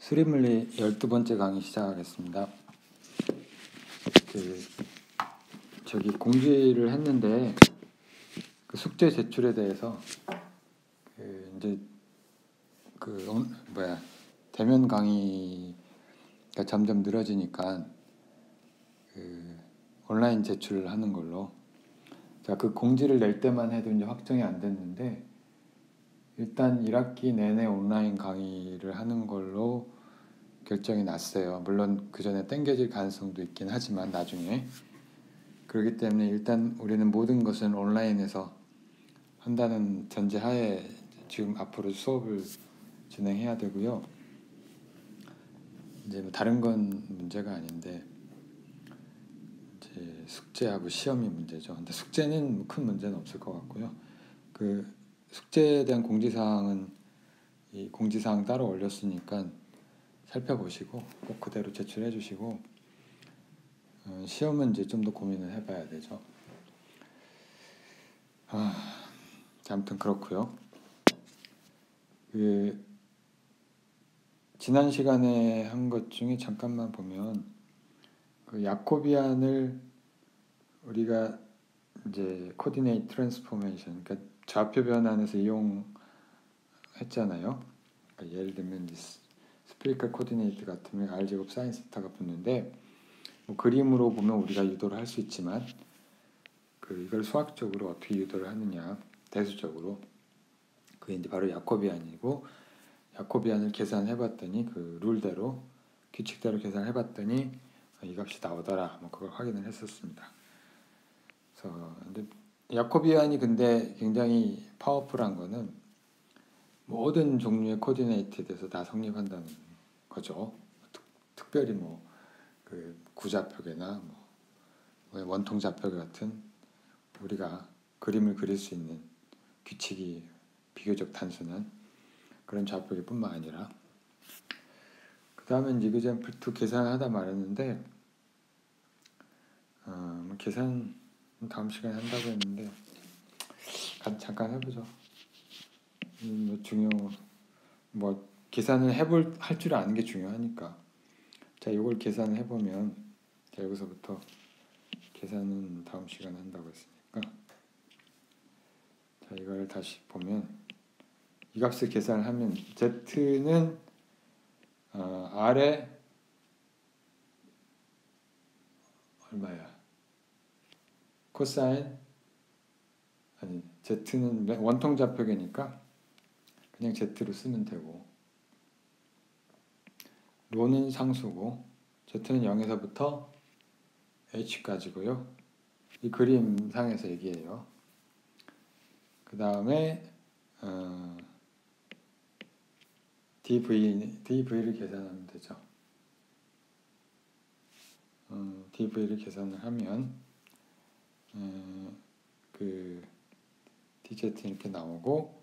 수리물리 12번째 강의 시작하겠습니다. 저기 공지를 했는데 숙제 제출에 대해서 이제 대면 강의가 점점 늘어지니까 온라인 제출을 하는 걸로. 자, 그 공지를 낼 때만 해도 이제 확정이 안 됐는데 일단 1학기 내내 온라인 강의를 하는 걸로 결정이 났어요. 물론 그 전에 땡겨질 가능성도 있긴 하지만 나중에. 그렇기 때문에 일단 우리는 모든 것은 온라인에서 한다는 전제하에 지금 앞으로 수업을 진행해야 되고요. 이제 다른 건 문제가 아닌데 이제 숙제하고 시험이 문제죠. 근데 숙제는 큰 문제는 없을 것 같고요. 그 숙제에 대한 공지사항은 이 공지사항 따로 올렸으니까 살펴보시고 꼭 그대로 제출해 주시고 시험은 이제 좀 더 고민을 해봐야 되죠. 아무튼 그렇고요. 지난 시간에 한 것 중에 잠깐만 보면 그 야코비안을 우리가 이제 코디네이트 트랜스포메이션, 그러니까 좌표 변환에서 이용했잖아요. 그러니까 예를 들면 스피리컬 코디네이트 같으면 R제곱 사인 세타가 붙는데 뭐 그림으로 보면 우리가 유도를 할 수 있지만 이걸 수학적으로 어떻게 유도를 하느냐, 대수적으로 그게 이제 바로 야코비안이고, 야코비안을 계산해봤더니 그 룰대로 규칙대로 계산해봤더니 이 값이 나오더라. 뭐 그걸 확인을 했었습니다. 그래서 근데 야코비안이 근데 굉장히 파워풀한 거는 모든 종류의 코디네이트에 대해서 다 성립한다는 거죠. 특별히 그 구좌표계나 원통 좌표계 같은 우리가 그림을 그릴 수 있는 규칙이 비교적 단순한 그런 좌표계뿐만 아니라, 그 다음에 이제 이그젠플2 계산하다 말았는데 계산 다음 시간에 한다고 했는데 잠깐 해보죠. 계산을 할 줄 아는 게 중요하니까. 자, 이걸 계산을 해보면, 자, 여기서부터 계산은 다음 시간에 한다고 했으니까, 자, 이걸 다시 보면 이 값을 계산을 하면 z는 r에 얼마야? 코사인, 아니 z는 원통 좌표계니까 그냥 z로 쓰면 되고, 로는 상수고 z는 0에서부터 h까지고요. 이 그림상에서 얘기해요. 그 다음에 dv를 계산하면 되죠. dv를 계산을 하면 그 dz 이렇게 나오고,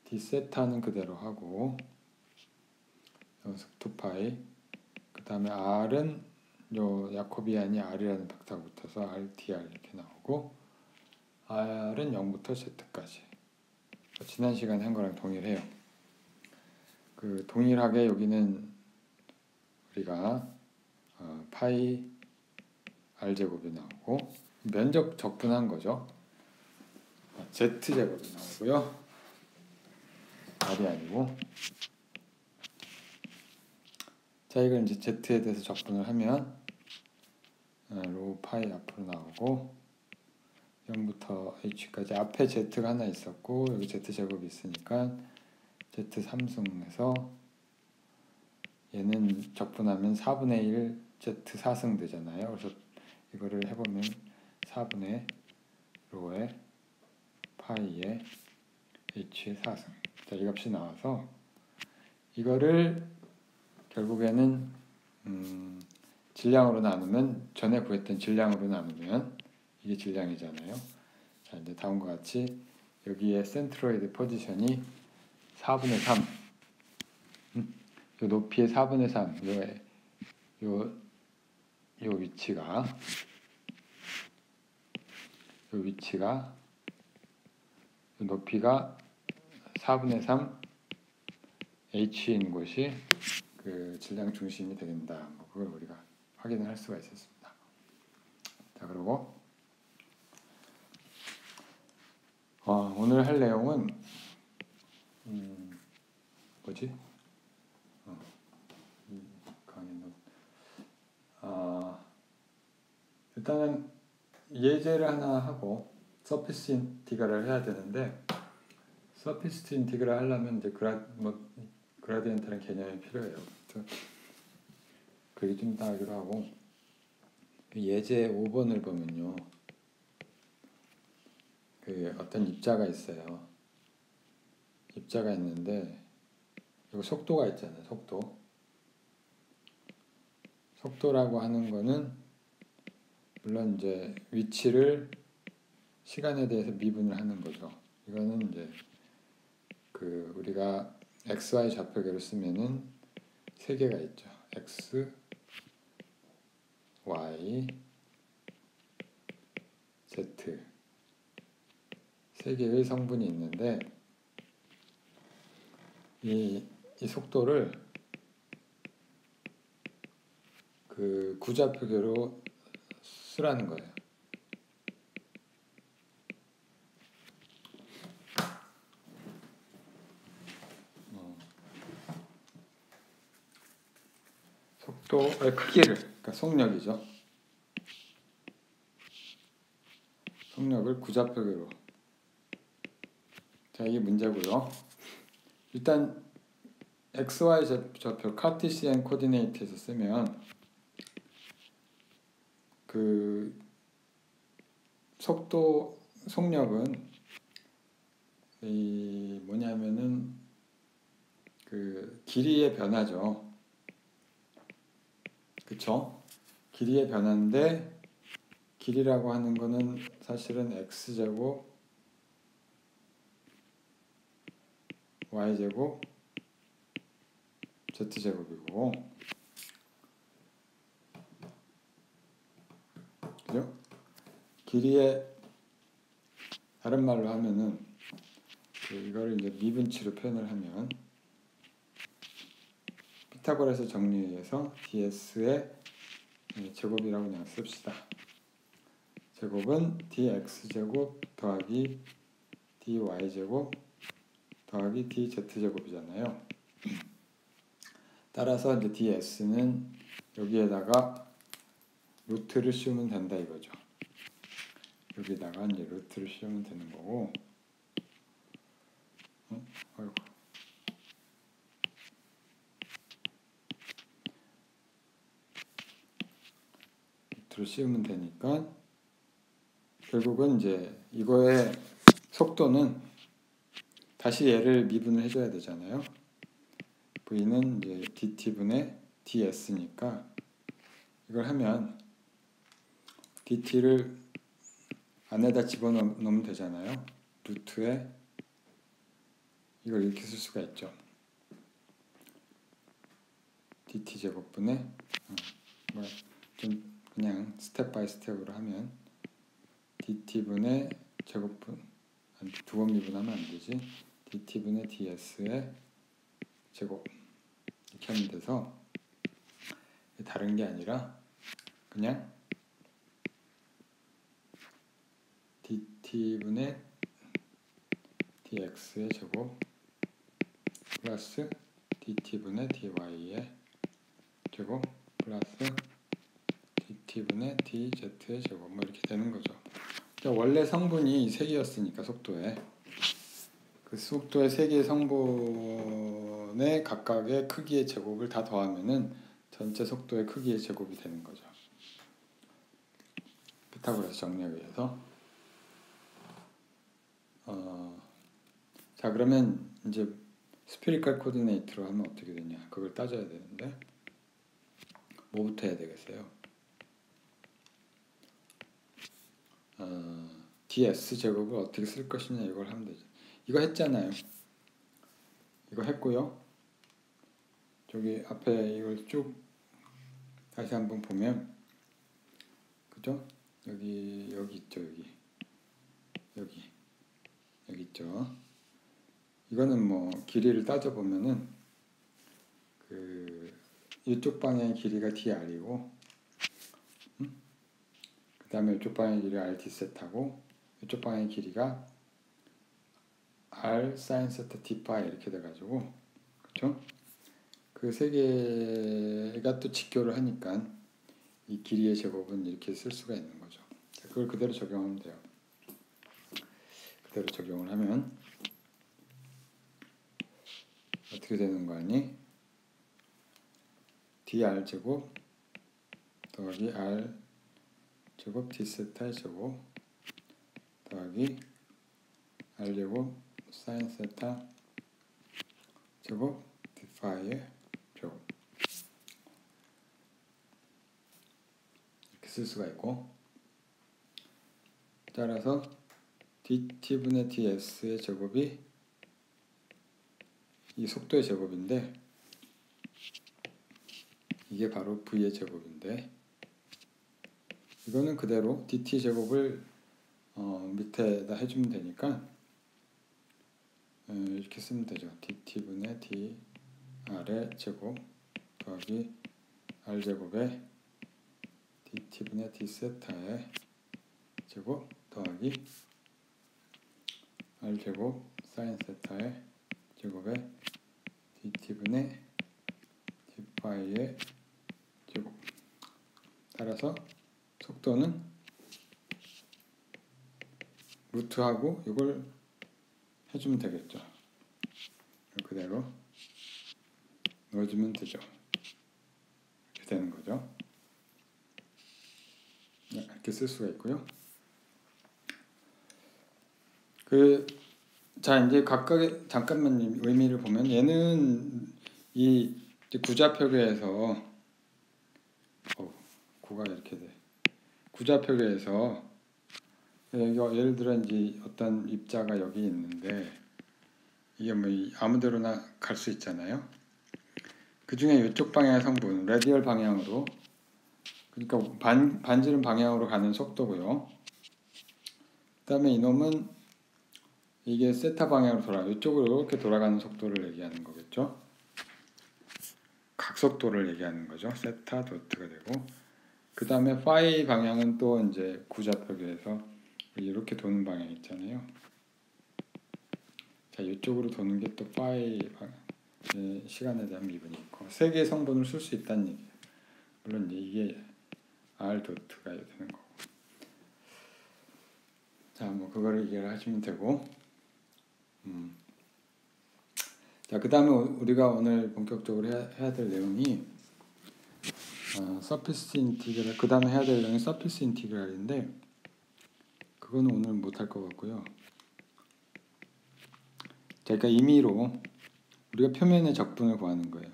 d세타는 그대로 하고 여기서 2파이, 그 다음에 r은 요 야코비안이 r이라는 벡터가 붙어서 rdr 이렇게 나오고, r은 0부터 z까지. 지난 시간에 한 거랑 동일해요. 동일하게 여기는 우리가 파이 r제곱이 나오고, 면적 적분한 거죠. z제곱이 나오고요. r이 아니고. 자, 이걸 이제 z에 대해서 적분을 하면 로 파이 앞으로 나오고 0부터 h까지. 앞에 z가 하나 있었고 여기 z제곱이 있으니까 z 3승에서 얘는 적분하면 4분의 1 z 4승 되잖아요. 그래서 이거를 해보면 4분의 로에 파이에 h의 4승. 자, 이 값이 나와서 이거를 결국에는 질량으로 나누면, 전에 구했던 질량으로 나누면 이게 질량이잖아요. 자, 이제 다음과 같이 여기에 센트로이드 포지션이 4분의 3, 요 높이의 4분의 3, 요 위치가 요 높이가 4분의 3 H인 곳이 그 질량 중심이 된다. 뭐 그걸 우리가 확인을 할 수가 있었습니다. 자, 그리고 오늘 할 내용은 뭐지? 이 강의는 일단은 예제를 하나 하고 서피스 인티그랄을 해야 되는데, 서피스 인티그랄 하려면 이제 그라디언트라는 개념이 필요해요. 그게 좀 따르기도 하고, 예제 5번을 보면요, 그 어떤 입자가 있어요. 입자가 있는데 이거 속도가 있잖아요. 속도라고 하는 거는 물론 이제 위치를 시간에 대해서 미분을 하는 거죠. 이거는 이제 그 우리가 XY 좌표계로 쓰면은 세 개가 있죠. X, Y, Z 세 개의 성분이 있는데 이 속도를 그 구좌표계로 쓰라는 거예요. 속도의 크기를, 그러니까 속력이죠. 속력을 구좌표계로. 자, 이게 문제고요. 일단 XY 좌표 카티시안 코디네이트에서 쓰면 그 속력은 이 뭐냐면은 그 길이의 변화죠. 그쵸? 길이의 변화인데 길이라고 하는 거는 사실은 x제곱 y제곱 z제곱이고, 그죠? 길이의 다른 말로 하면은 이거를 이제 미분치로 표현을 하면 피타고라스 정리해서 ds의 제곱이라고 그냥 씁시다. 제곱은 dx제곱 더하기 dy제곱 더하기 dz제곱이잖아요. 따라서 이제 ds는 여기에다가 루트를 씌우면 된다 이거죠. 여기다가 이제 루트를 씌우면 되는 거고, 아이고. 루트를 씌우면 되니까 결국은 이제 이거의 속도는 다시 얘를 미분을 해줘야 되잖아요. v는 이제 dt분의 ds니까 이걸 하면 dt를 안에다 집어넣으면 되잖아요. 루트에 이걸 이렇게 쓸 수가 있죠. dt 제곱분의 좀 그냥 스텝 바이 스텝으로 하면 dt분의 제곱분, 두 번 미분하면 안 되지. dt분의 ds의 제곱 이렇게 하면 돼서 다른 게 아니라 그냥 dt분의 dx의 제곱 플러스 dt분의 dy의 제곱 플러스 dt분의 dz의 제곱 뭐 이렇게 되는 거죠. 그러니까 원래 성분이 3개였으니까 그 속도의 3개의 성분의 각각의 크기의 제곱을 다 더하면은 전체 속도의 크기의 제곱이 되는 거죠. 피타고라스 정리에 의해서. 자, 그러면 이제 스피리컬 코디네이트로 하면 어떻게 되냐? 그걸 따져야 되는데 뭐부터 해야 되겠어요? ds 제곱을 어떻게 쓸 것이냐 이걸 하면 되죠. 이거 했잖아요. 이거 했고요. 저기 앞에 이걸 쭉 다시 한번 보면, 그죠? 여기 있죠. 여기 있죠. 이거는 뭐 길이를 따져 보면은 이쪽 방향의 길이가 dr이고, 그 다음에 이쪽 방향의 길이가 r d셋하고, 이쪽 방향의 길이가 r sin 세타 d 파이 이렇게 돼가지고, 그렇죠? 그 세 개가 또 직교를 하니까 이 길이의 제곱은 이렇게 쓸 수가 있는 거죠. 자, 그걸 그대로 적용하면 돼요. 그대로 적용을 하면 어떻게 되는 거 아니? dr 제곱 더하기 r 제곱 d 세타의 제곱 더하기 r 제곱 sin 세타 제곱 d 파이의 제곱 이렇게 쓸 수가 있고, 따라서 dt분의 ds의 제곱이 이 속도의 제곱인데, 이게 바로 v의 제곱인데, 이거는 그대로 dt 제곱을 밑에다 해주면 되니까 이렇게 쓰면 되죠. dt분의 dr의 제곱 더하기 r 제곱에 dt분의 d 세타의 제곱 더하기 r 제곱 sin 세타의 제곱에 dt분의 d 파이의 제곱. 따라서 속도는 루트하고 이걸 해주면 되겠죠. 그대로 넣어주면 되죠. 이렇게 되는 거죠. 네, 이렇게 쓸 수가 있고요. 자, 이제 각각의 잠깐만 의미를 보면, 얘는 이 구좌표계에서 구가 이렇게 돼. 구좌표계에서 예를 들어 이제 어떤 입자가 여기 있는데, 이게 뭐 아무데로나 갈 수 있잖아요. 그 중에 이쪽 방향의 성분, 라디얼 방향으로, 그러니까 반지름 방향으로 가는 속도고요. 그 다음에 이놈은 이게 세타 방향으로 이쪽으로 이렇게 돌아가는 속도를 얘기하는 거겠죠. 각속도를 얘기하는 거죠. 세타 도트가 되고, 그 다음에 파이 방향은 또 이제 구좌표계에서 이렇게 도는 방향 있잖아요. 자, 이쪽으로 도는 게 또 파이 시간에 대한 미분이 있고, 세 개의 성분을 쓸 수 있다는 얘기예요. 물론 이제 이게 r 도트가 되는 거고. 자, 뭐 그거를 이해를 하시면 되고, 자, 그 다음에 우리가 오늘 본격적으로 해야 될 내용이 서피스 인티그랄, 그 다음에 해야 될 내용이 서피스 인티그랄인데, 그거는 오늘 못할 것 같고요. 자, 그러니까 임의로 우리가 표면의 적분을 구하는 거예요.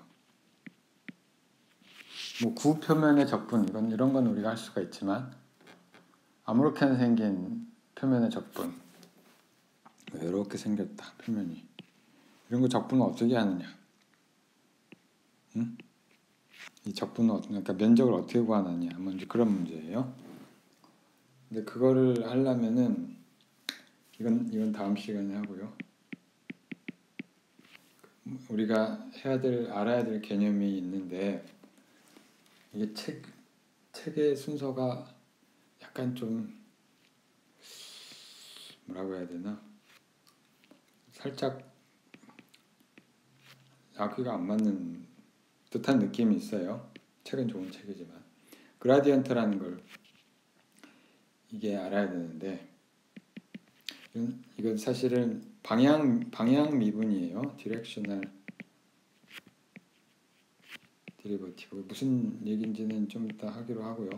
뭐 구표면의 적분, 이런 건 우리가 할 수가 있지만, 아무렇게나 생긴 표면의 적분, 이렇게 생겼다, 표면이. 이런 거 적분을 어떻게 하느냐? 응? 이 적분을 그러니까 면적을 어떻게 구하느냐? 먼저 그런 문제예요. 근데 그거를 하려면은 이건 다음 시간에 하고요. 우리가 알아야 될 개념이 있는데, 이게 책의 순서가 약간 좀 뭐라고 해야 되나? 살짝 앞뒤가 안 맞는 듯한 느낌이 있어요. 책은 좋은 책이지만 그라디언트라는 걸 이게 알아야 되는데, 이건 사실은 방향 미분이에요. 디렉셔널 데리버티브, 무슨 얘기인지는 좀 이따 하기로 하고요.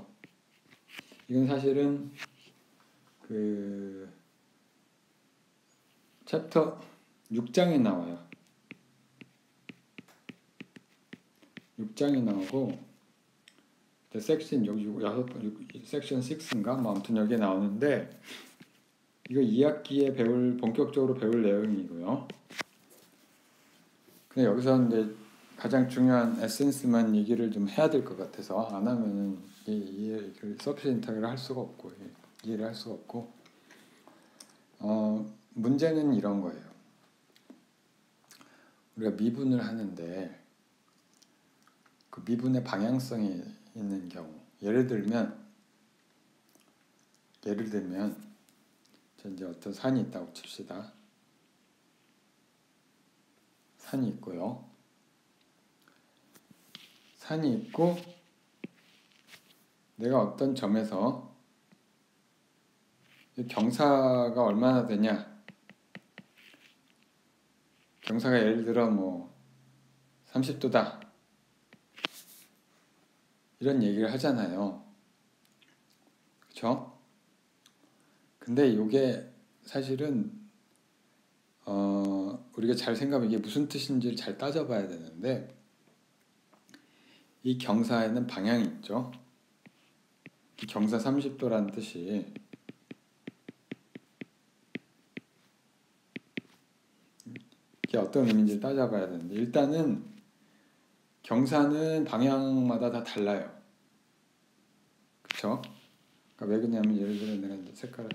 이건 사실은 그 챕터 6장에 나와요. 6장이 나오고, 섹션 여기 6, 섹션 6인가 뭐 아무튼 여기에 나오는데, 이거 2학기에 본격적으로 배울 내용이고요. 근데 여기서 이제 가장 중요한 에센스만 얘기를 좀 해야 될 것 같아서, 안 하면은 서피스 인터뷰를 할 수가 없고, 이해를 할 수가 없고, 문제는 이런 거예요. 우리가 미분을 하는데, 그 미분의 방향성이 있는 경우, 예를 들면 이제 어떤 산이 있다고 칩시다. 산이 있고요. 산이 있고 내가 어떤 점에서 경사가 얼마나 되냐? 경사가 예를 들어 뭐 30도다. 이런 얘기를 하잖아요. 그렇죠? 근데 이게 사실은 우리가 잘 생각하면 이게 무슨 뜻인지를 잘 따져봐야 되는데, 이 경사에는 방향이 있죠. 이 경사 30도라는 뜻이 이게 어떤 의미인지 따져봐야 되는데, 일단은 경사는 방향마다 다 달라요. 그렇죠? 그러니까 왜 그러냐면, 예를 들어 내가 이제 색깔을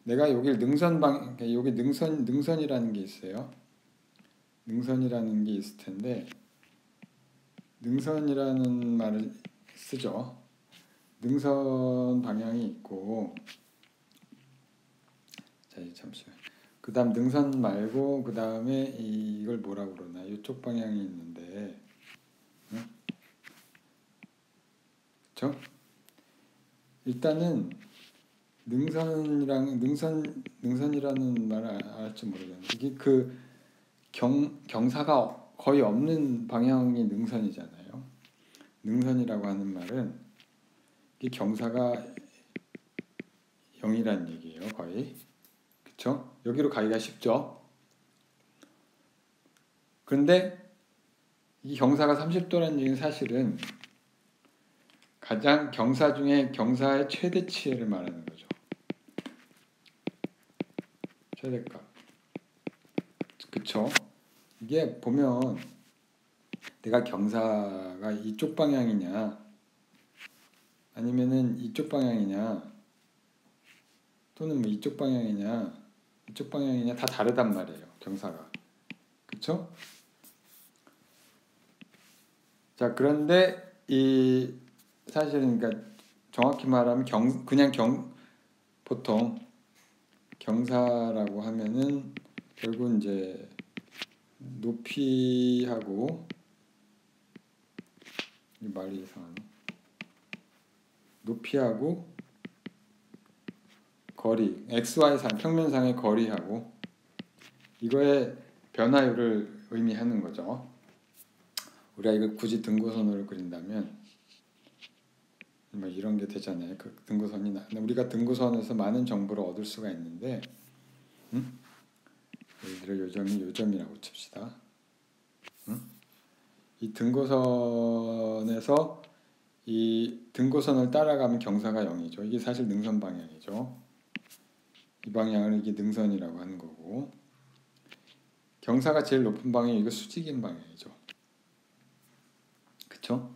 내가 여기 여기 능선이라는 게 있어요. 능선이라는 게 있을 텐데, 능선이라는 말을 쓰죠. 능선 방향이 있고, 자, 잠시만. 그 다음 능선 말고 그 다음에 이걸 뭐라고 그러나, 이쪽 방향이 있는데, 응? 그쵸? 일단은 능선이라는 말을 알지 모르겠는데, 이게 그 경사가 거의 없는 방향이 능선이잖아요. 능선이라고 하는 말은 이 경사가 0이란 얘기예요, 거의. 그쵸? 여기로 가기가 쉽죠? 그런데 이 경사가 30도라는 얘기는 사실은 가장 경사 중에 경사의 최대치를 말하는 거죠. 최대값. 그쵸? 이게 보면 내가 경사가 이쪽 방향이냐 아니면은 이쪽 방향이냐 또는 뭐 이쪽 방향이냐 다 다르단 말이에요. 경사가. 그쵸? 자, 그런데 이 사실은 그러니까 정확히 말하면 보통 경사라고 하면은 결국 이제 높이하고, 이 말이 이상하네. 높이하고 거리, XY상 평면상의 거리하고 이거의 변화율을 의미하는 거죠. 우리가 이걸 굳이 등고선으로 그린다면 뭐 이런 게 되잖아요. 그 등고선이 우리가 등고선에서 많은 정보를 얻을 수가 있는데, 예를 들어 요점이 요점이라고 칩시다. 이 등고선에서 이 등고선을 따라가면 경사가 0이죠. 이게 사실 능선 방향이죠. 이 방향을 이게 능선이라고 하는 거고, 경사가 제일 높은 방향이 이거 수직인 방향이죠. 그쵸?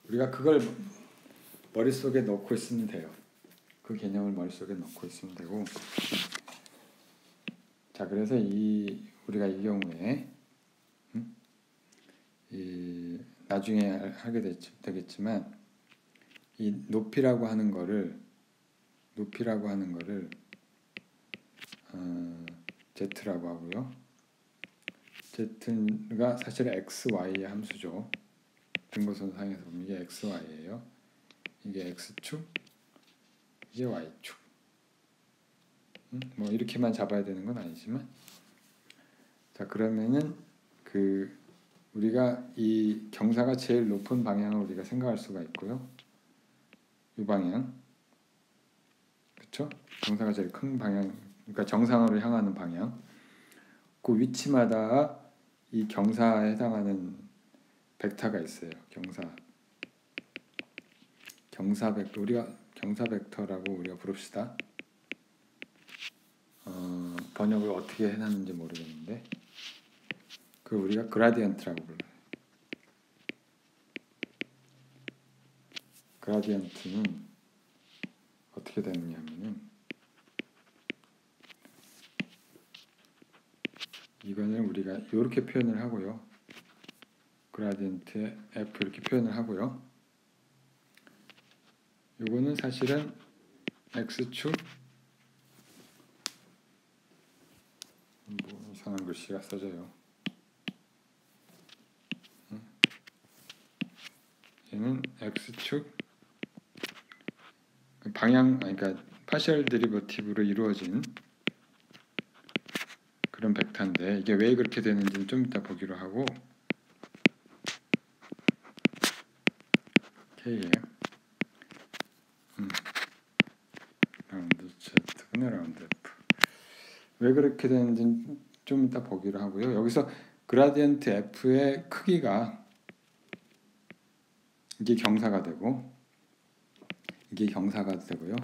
우리가 그걸 머릿속에 넣고 있으면 돼요. 그 개념을 머릿속에 넣고 있으면 되고, 자, 그래서 우리가 이 경우에 나중에 하게 되겠지만 이 높이라고 하는 거를 Z라고 하고요. Z가 사실 XY의 함수죠. 등고선 상에서 보면 이게 XY예요. 이게 X축, 이게 Y축. 뭐 이렇게만 잡아야 되는 건 아니지만, 자, 그러면은 우리가 이 경사가 제일 높은 방향을 우리가 생각할 수가 있고요. 이 방향, 그렇죠? 경사가 제일 큰 방향, 그러니까 정상으로 향하는 방향. 그 위치마다 이 경사에 해당하는 벡터가 있어요. 경사 벡터, 우리가 경사 벡터라고 우리가 부릅시다. 번역을 어떻게 해놨는지 모르겠는데, 그 우리가 그라디언트라고 불러요. 그라디언트는 어떻게 되느냐면은, 이거는 우리가 이렇게 표현을 하고요. 그라디언트 F 이렇게 표현을 하고요. 요거는 사실은 X축 뭐 이상한 글씨가 써져요. 얘는 X축 방향 그러니까 파셜 데리버티브로 이루어진 그런 벡터인데 이게 왜 그렇게 되는지는 좀 이따 보기로 하고 K에 라운드 Z분의 라운드 F 왜 그렇게 되는지는 좀 이따 보기로 하고요. 여기서 그라디언트 F의 크기가 이게 경사가 되고 이게 경사가 되고요.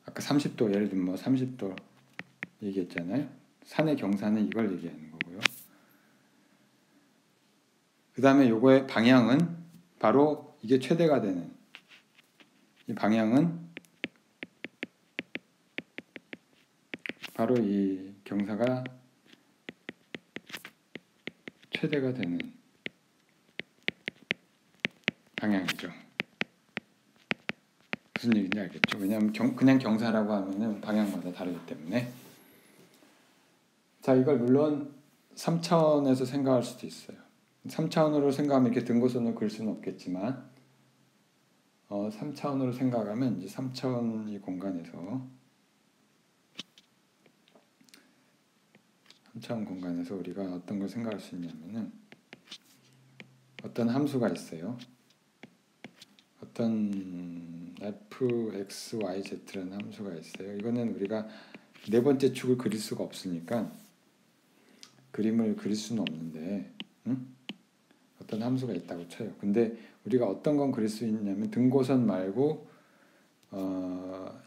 아까 30도 예를 들면 뭐 30도 얘기했잖아요. 산의 경사는 이걸 얘기하는 거고요. 그 다음에 요거의 방향은 바로 이게 최대가 되는 이 방향은 바로 이 경사가 최대가 되는 방향이죠. 무슨 얘기인지 알겠죠? 왜냐하면 그냥 경사라고 하면은 방향마다 다르기 때문에. 자, 이걸 물론 3차원에서 생각할 수도 있어요. 3차원으로 생각하면 이렇게 등고선을 그릴 수는 없겠지만 3차원으로 생각하면 이제 3차원 이 공간에서 3차원 공간에서 우리가 어떤 걸 생각할 수 있냐면은 어떤 함수가 있어요. 어떤 f, x, y, z라는 함수가 있어요. 이거는 우리가 네 번째 축을 그릴 수가 없으니까 그림을 그릴 수는 없는데 어떤 함수가 있다고 쳐요. 근데 우리가 어떤 건 그릴 수 있냐면 등고선 말고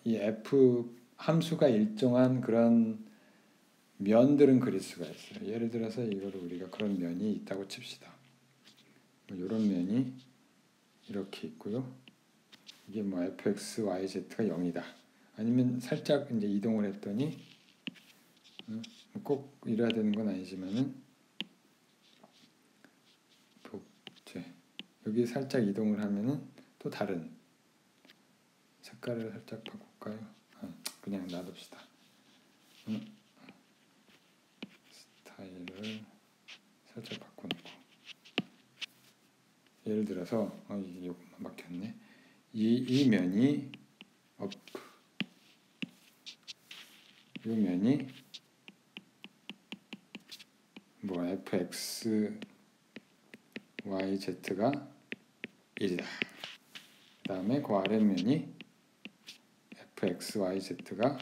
이 f 함수가 일정한 그런 면들은 그릴 수가 있어요. 예를 들어서 이거를 우리가 그런 면이 있다고 칩시다. 뭐 이런 면이 이렇게 있고요. 이게 뭐 fx, y, z가 0이다. 아니면 살짝 이제 이동을 했더니 꼭 이래야 되는 건 아니지만은 여기 살짝 이동을 하면은 또 다른 색깔을 살짝 바꿀까요? 그냥 놔둡시다. 스타일을 살짝 바꿔놓고 예를 들어서 이것만 막혔네. 이 면이 이 면이 뭐 fx, y, z가 1이다. 그 다음에 그 아래면이 fx, y, z가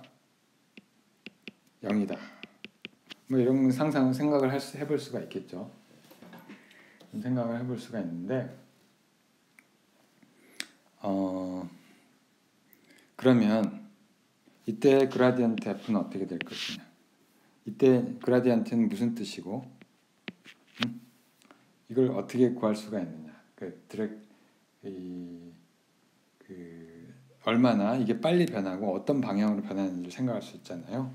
0이다. 뭐 이런 생각을 해볼 수가 있겠죠. 생각을 해볼 수가 있는데 그러면 이때 그라디언트 F는 어떻게 될 것이냐. 이때 그라디언트는 무슨 뜻이고 이걸 어떻게 구할 수가 있느냐. 얼마나 이게 빨리 변하고 어떤 방향으로 변하는지 생각할 수 있잖아요.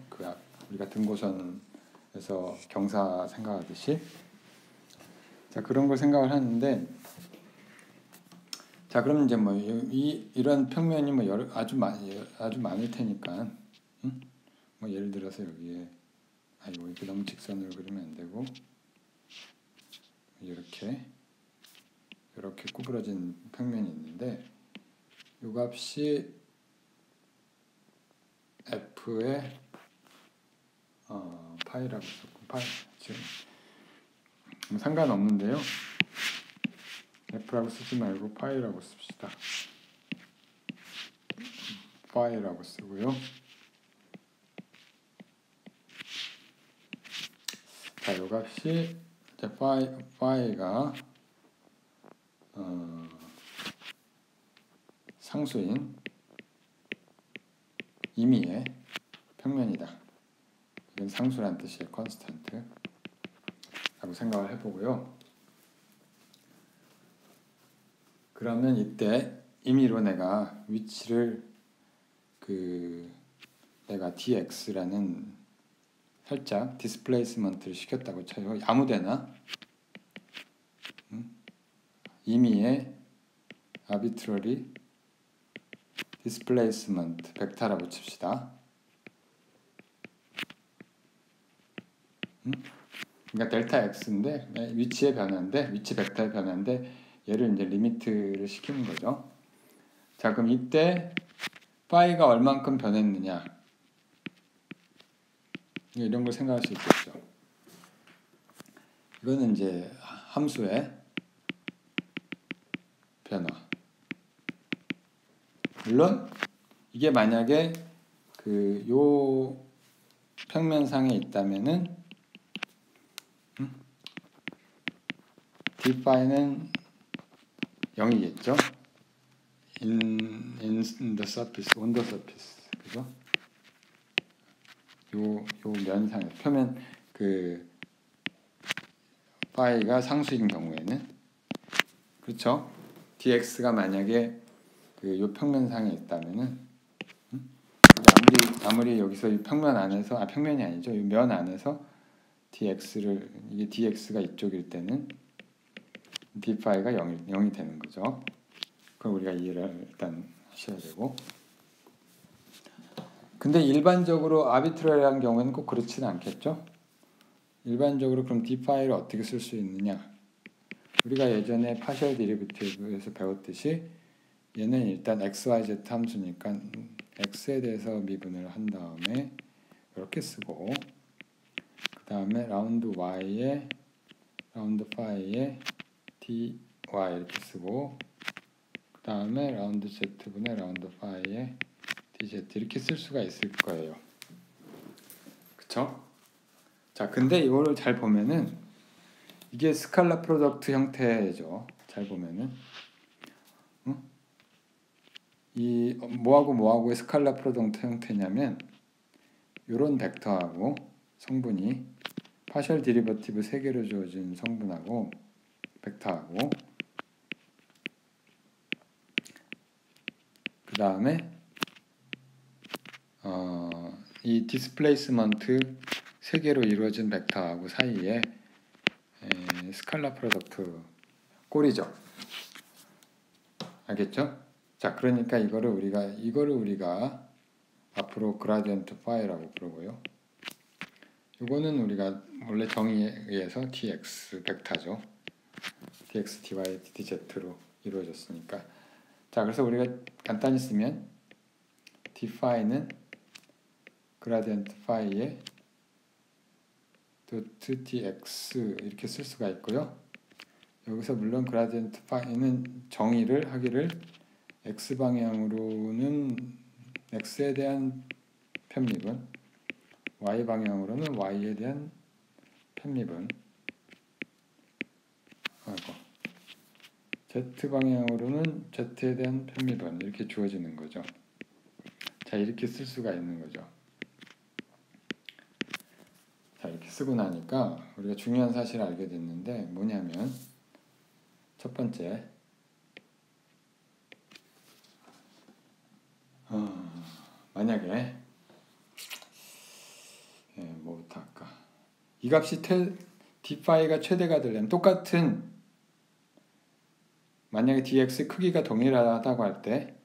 우리가 등고선에서 경사 생각하듯이. 자, 그런 걸 생각을 하는데 자, 그럼 이제 뭐 이런 평면이 뭐 아주 많을 테니까 뭐 예를 들어서 여기에 이렇게 너무 직선으로 그리면 안 되고 이렇게 구부러진 평면이 있는데 이 값이 f의 파이라고 썼고 지금 상관없는데요. f라고 쓰지 말고 파이라고 씁시다. 파이라고 쓰고요. 자, 이 값이 이제 파이가 상수인 임의의 평면이다. 이건 상수란 뜻이에요. 컨스턴트 라고 생각을 해보고요. 그러면 이때 임의로 내가 위치를 내가 dx라는 살짝 디스플레이스먼트를 시켰다고 쳐요. 아무데나 임의의 arbitrary displacement 벡터라고 칩시다. 그러니까 델타 x인데 위치의 변화인데 위치 벡터의 변화인데 얘를 이제 리미트를 시키는 거죠. 자, 그럼 이때 파이가 얼만큼 변했느냐 이런 걸 생각할 수 있겠죠. 이거는 이제 함수의 변화. 물론 이게 만약에 요 평면상에 있다면은 d파이는 0이겠죠. in the surface, on the surface, 그죠? 요 면상에 표면 파이가 상수인 경우에는 그렇죠. dx가 만약에 요 평면상에 있다면은 아무리 여기서 이 평면 안에서 평면이 아니죠. 이 면 안에서 이게 dx가 이쪽일 때는 d파이가 0이 되는 거죠. 그럼 우리가 이해를 일단 하셔야 되고. 근데 일반적으로 아비트러리한 경우에는 꼭 그렇지는 않겠죠. 일반적으로 그럼 d파이를 어떻게 쓸 수 있느냐. 우리가 예전에 파셜 데리베이티브에서 배웠듯이 얘는 일단 xyz 함수니까 x에 대해서 미분을 한 다음에 이렇게 쓰고 그 다음에 라운드 y에 라운드 파이에 dy 이렇게 쓰고 그 다음에 라운드 z분의 라운드 파이에 dz 이렇게 쓸 수가 있을 거예요. 그쵸? 자, 근데 이거를 잘 보면은 이게 스칼라 프로덕트 형태죠. 잘 보면은 이 뭐하고 뭐하고의 스칼라 프로덕트 형태냐면 이런 벡터하고 성분이 파셜 디리버티브 3개로 주어진 성분하고 벡터하고 그 다음에 이 디스플레이스먼트 3개로 이루어진 벡터하고 사이에 스칼라 프로덕트 꼴이죠. 알겠죠? 자, 그러니까 이거를 우리가 앞으로 그라디언트 파이라고 부르고요. 이거는 우리가 원래 정의에 의해서 dx 벡터죠. dx, dy, dz로 이루어졌으니까. 자, 그래서 우리가 간단히 쓰면 d파이는 그라디언트 파이의 도트 dx 이렇게 쓸 수가 있고요. 여기서 물론 그라디언트 파이는 정의를 하기를 x 방향으로는 x에 대한 편미분, y 방향으로는 y에 대한 편미분, z 방향으로는 z에 대한 편미분 이렇게 주어지는 거죠. 자, 이렇게 쓸 수가 있는 거죠. 자, 이렇게 쓰고 나니까 우리가 중요한 사실을 알게 됐는데 뭐냐면 첫 번째 만약에 뭐부터 할까? 이 값이 d파이가 최대가 되려면 똑같은 만약에 dx 크기가 동일하다고 할 때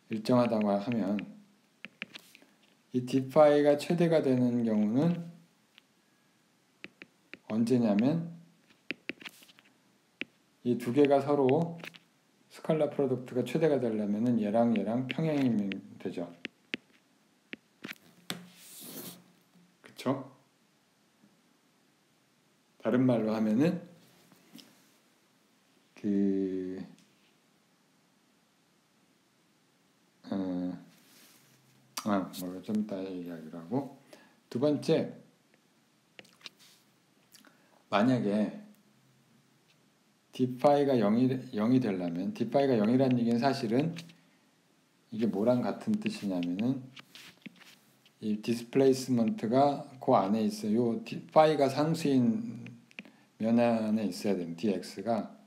일정하다고 하면 이 d파이가 최대가 되는 경우는 언제냐면 이 두 개가 서로 스칼라 프로덕트가 최대가 되려면은 얘랑 평행이면 되죠. 그쵸? 다른 말로 하면은 뭐가 좀 이따 얘기하기로 하고 두 번째 만약에 d파이가 0이 되려면 d파이가 0이라는 얘기는 사실은 이게 뭐랑 같은 뜻이냐면은 이 디스플레이스먼트가 그 안에 있어요. 요 파이가 상수인 면 안에 있어야 됩니다. dx가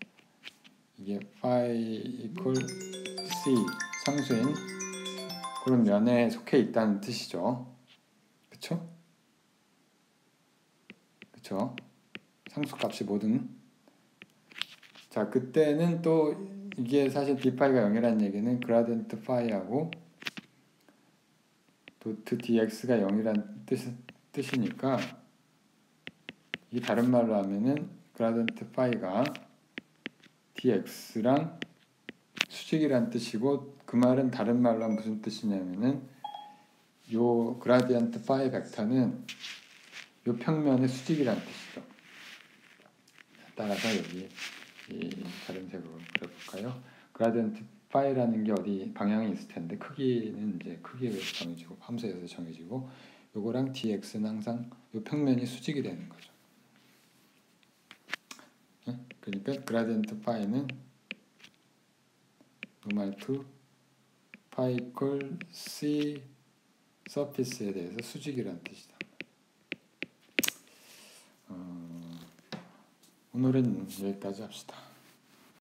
이게 파이 이퀄 c 상수인 그런 면에 속해 있다는 뜻이죠. 그쵸? 상수값이 모든. 자, 그때는 또 이게 사실 d파이가 0이라는 얘기는 그라디언트 파이하고 도트 dx가 0이라는 뜻이니까 이 다른 말로 하면은 그라디언트 파이가 dx랑 수직이란 뜻이고, 그 말은 다른 말로 하면 무슨 뜻이냐면은 요 그라디언트 파이 벡터는 요 평면의 수직이란 뜻이죠. 따라서 여기 이 다른 색으로 그려볼까요? 그라디언트 파이라는 게 어디 방향이 있을 텐데 크기는 이제 크기로 정해지고 함수에서 정해지고, 요거랑 dx는 항상 요 평면이 수직이 되는 거죠. 그러니까 그라디언트 파이는 노멀 투 파이 이퀄 c 서피스에 대해서 수직이란 뜻이다. 오늘은 여기까지 합시다.